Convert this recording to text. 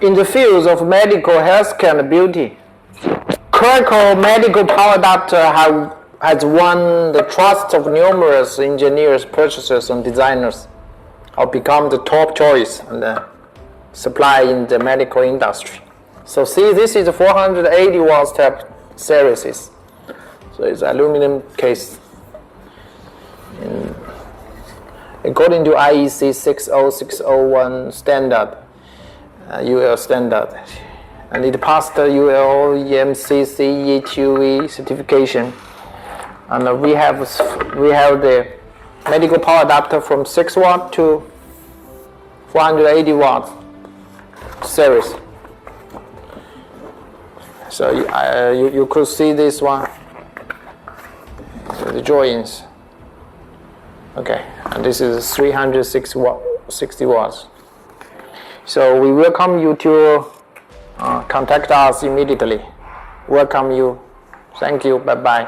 In the fields of medical, healthcare, and beauty, KRECO-MEDICAL power adapter has won the trust of numerous engineers, purchasers, and designers, or become the top choice and supply in the medical industry. So see, this is a 480 watts type series. So it's aluminum case. According to IEC 60601 standard, UL standard, and it passed the UL EMC CE2E certification. And we have the medical power adapter from 6 watt to 480 watts series. So you could see this one, the joints. Okay, and this is 360 watts. So we welcome you to contact us immediately. Welcome you. Thank you. Bye-bye.